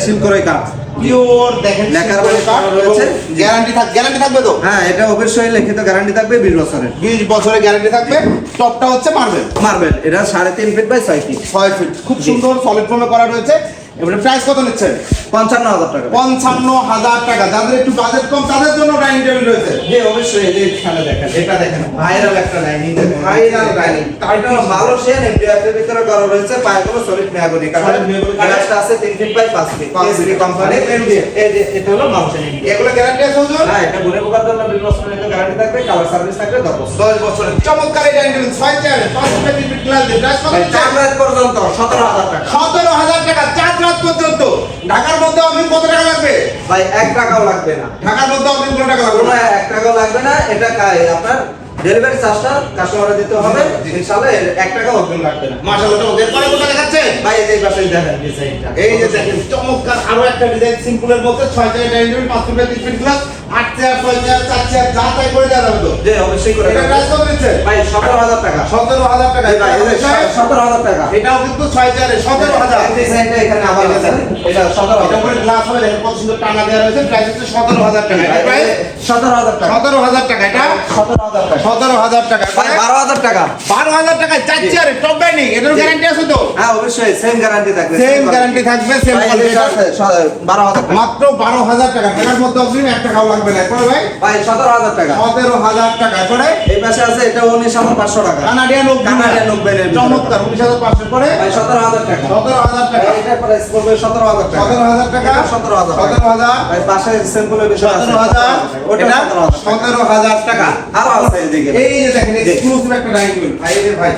সিলকোরই কাঠ পিওর দেখেন লেখার কাঠ রয়েছে। গ্যারান্টি থাকবে তো? হ্যাঁ, এটা অবশ্যই লিখিত গ্যারান্টি থাকবে 20 বছরের। 20 বছরের গ্যারান্টি থাকবে। টপটা হচ্ছে মার্বেল। মার্বেল, এটা 3.5 ফিট বাই 6 ফিট। 6 ফিট খুব সুন্দর সলিড ফর্মে করা রয়েছে। এবারে প্রাইস কত নিচ্ছেন? 55,000 টাকা। 55,000 টাকা। যাদের একটু বাজেট কম তাদের জন্য ডাইনিং টেবিল রয়েছে। জি অবশ্যই, এই এখানে দেখেন, এটা দেখেন ভাইরাল একটা ডাইনিং, ভাইরাল ডাইনিং। এটা মালয়েশিয়ান এমডিএফ এর ভিতরে করা রয়েছে, পায়াগুলো সলিড মেহগনি কাঠের, গ্লাসটা আছে 3 feet by 5 feet, Kesari company. এই যে এটা হলো মালয়েশিয়ান এমডিএফ। এগুলো গ্যারান্টি আছে ওজন? হ্যাঁ, এটা গুণে পোকার জন্য 20 বছরের গ্যারান্টি থাকবে, কালার সার্ভিস থাকবে 10 বছর। 10 বছরের চমৎকার এই dining table 6 chair 5 feet 3 feet glass দিয়ে প্রাইস কত? 4 রাত পর্যন্ত 17,000 টাকা। 17,000 টাকা 4 রাত পর্যন্ত। ঢাকার মধ্যে অগ্রিম কত টাকা লাগবে? ভাই 1 টাকাও লাগবে না। ঢাকার মধ্যে অগ্রিম কত টাকা লাগবে? কোনো 1 টাকাও লাগবে না। এটা আপনার ডেলিভারি চার্জটা কাস্টমারে দিতে হবে। ইনশাআল্লাহ 1 টাকাও অগ্রিম লাগবে না। মাশাআল্লাহ চমৎকার। এরপরে কোনটা দেখাচ্ছেন? ভাই এই পাশে দেখেন ডিজাইনটা। এই যে দেখেন চমৎকার আরো একটা ডিজাইন সিম্পলের মধ্যে 6 chair dining table 5 feet 3 feet glass 8 chair 6 chair 4 chair যা তাই করে দেওয়া যাবে তো? জি অবশ্যই করে এটা দেব। প্রাইস কত নিচ্ছে? ভাই 17,000 টাকা। 17,000 টাকা। ভাই এই যে 17,000 টাকা। এটাও কিন্তু 6 চেয়ারে 17,000। এই ডিজাইনটা এখানে আবার আছে। এটা 17,000 এটা করে গ্লাস হবে দেখেন কত সুন্দর টানা দেওয়া রয়েছে। প্রাইস হচ্ছে 17,000 টাকা। এটা প্রাইস 17,000 টাকা। 17,000 টাকা। এটা 17,000 টাকা। 17,000 টাকা। ভাই 12,000 টাকা। 12,000 টাকা 4 চেয়ারে টপ ডাইনিং। এটার গ্যারান্টি আছে তো? হ্যাঁ অবশ্যই সেম গ্যারান্টি থাকবে। সেম গ্যারান্টি থাকবে সেম ভাই কোয়ালিটি। এটা 12,000 টাকা। মাত্র 12,000 টাকা। ঢাকার মধ্যে অগ্রিম 1 টাকাও লাগবে না। এরপরে ভাই ভাই 17,000 টাকা। 17,000 টাকা। এরপরে এই পাশে আছে এটা 19,500 টাকা। কানাডিয়ান কানাডিয়ান ওভেন এর ভিতরে। চমৎকার 19,500 করে ভাই 17,000 টাকা। 17,000 টাকা। এটা প্রাইস পড়বে 17,000 টাকা। 17,000 টাকা। এটা 17,000 টাকা। 17,000 ভাই পাশে স্যাম্পলের বিষয় আছে। 17,000 ওটা এটা 17,000 17,000 টাকা। টাকা। আরো আছে এদিকে। এই যে দেখেন এক্সক্লুসিভ একটা ডাইনিং টেবিল ভাই। এই যে ভাই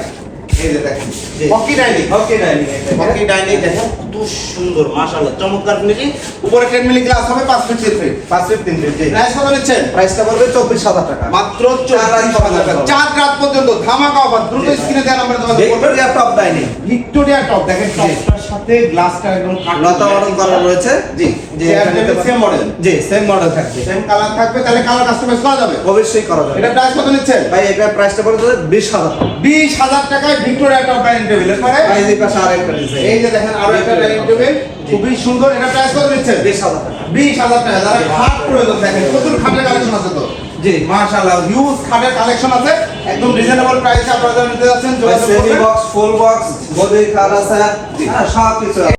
এই যে দেখেন হকি ডাইনিং। ওকে ডাইনিং। হকি ডাইনিং দেখেন কত সুন্দর মাশাআল্লাহ চমৎকার ফিনিশিং। উপরে 10 মিলি গ্লাস হবে 5 ফিট 3 ফিট। 5 feet 3 feet. জি। প্রাইস কত নিচ্ছেন? প্রাইসটা পড়বে 24,000 টাকা। মাত্র 24,000 টাকা। 4 রাত পর্যন্ত ধামাকা অফার। দ্রুত স্ক্রিনে দেওয়া নম্বরে যোগাযোগ করবেন। Victoria top dining. Victoria top দেখেন টপটার সাথে গ্লাসটা একদম লতা মডেল করা রয়েছে। জি। Same model. জি সেম মডেল থাকবে। সেম কালার থাকবে। তাহলে কালার কাস্টমাইজ করা যাবে? অবশ্যই করা যাবে। এটা প্রাইস কত নিচ্ছেন? ভাই এটা প্রাইসটা পড়বে 20,000 টাকা। 20,000 টাকায় ভিক্টোরিয়া টপ ডাইনিং টেবিল। এরপরে ভাই এই পাশে আরেকটা ডিজাইন। এই যে দেখেন আরো একটা ডাইনিং টেবিল খুবই সুন্দর। এটা প্রাইস কত নিচ্ছেন? 20,000 টাকা। 20,000 টাকা। যারা খাট প্রয়োজন দেখেন প্রচুর খাটের কালেকশন আছে তো। জি। মাশাআল্লাহ হিউজ খাটের কালেকশন আছে। একদম রিজনেবল প্রাইসে আপনারা যারা নিতে যাচ্ছেন যোগাযোগ সেমি করবেন। বক্স, ফুল বক্স, বডি কার আছে। হ্যাঁ সব কিছু আছে।